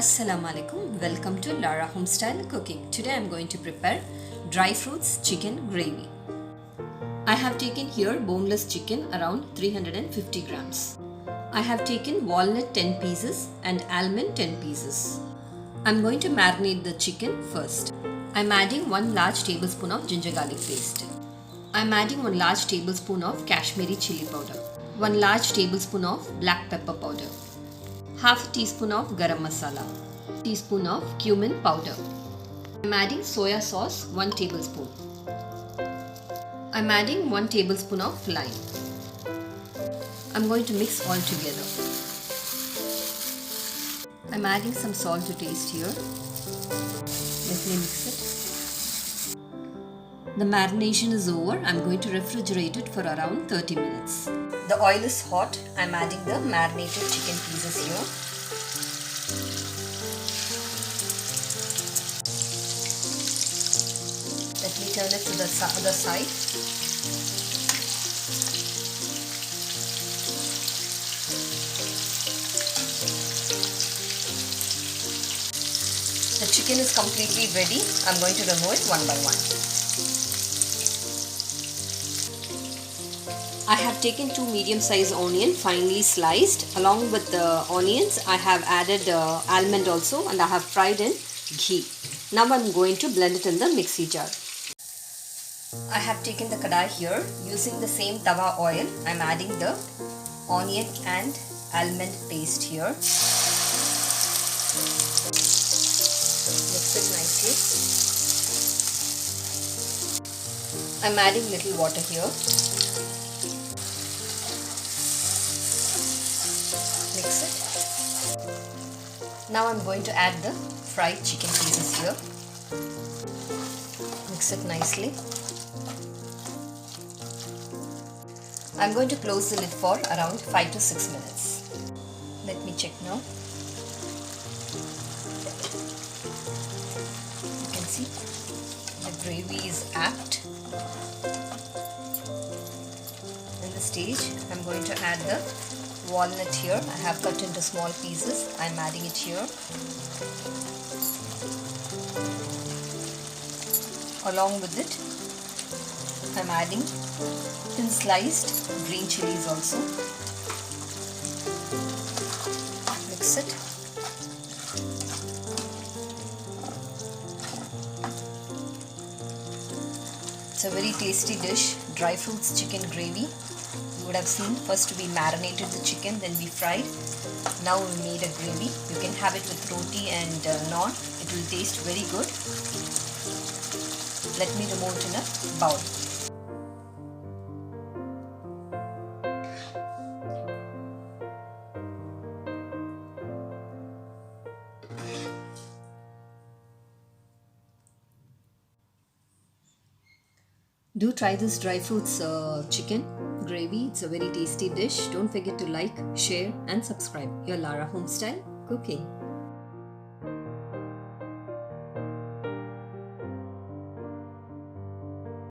Assalamu alaikum. Welcome to Lara Homestyle Cooking. Today I am going to prepare dry fruits chicken gravy. I have taken here boneless chicken around 350 grams. I have taken walnut 10 pieces and almond 10 pieces. I am going to marinate the chicken first. I am adding 1 large tablespoon of ginger garlic paste. I am adding 1 large tablespoon of Kashmiri chilli powder, 1 large tablespoon of black pepper powder, half a teaspoon of garam masala, teaspoon of cumin powder. I am adding soya sauce 1 tablespoon. I am adding 1 tablespoon of lime. I am going to mix all together. I am adding some salt to taste here. Let me mix it. The marination is over. I am going to refrigerate it for around 30 minutes. The oil is hot. I am adding the marinated chicken pieces here. Let me turn it to the other side. The chicken is completely ready. I am going to remove it one by one. I have taken 2 medium-sized onions finely sliced. Along with the onions, I have added almond also, and I have fried in ghee. Now I am going to blend it in the mixie jar. I have taken the kadai here. Using the same tawa oil, I am adding the onion and almond paste here. Mix it nicely. I am adding little water here. Mix it. Now I am going to add the fried chicken pieces here. Mix it nicely. I am going to close the lid for around 5 to 6 minutes. Let me check now. You can see the gravy is apt. In this stage, I am going to add the walnut here. I have cut into small pieces. I am adding it here. Along with it, I am adding thin sliced green chillies also. Mix it. It's a very tasty dish, dry fruits chicken gravy. You would have seen first we marinated the chicken, then we fried. Now we made a gravy. You can have it with roti and naan. It will taste very good. Let me remove it in a bowl. Do try this dry fruits chicken gravy. It's a very tasty dish. Don't forget to like, share and subscribe. Your Lara Homestyle Cooking.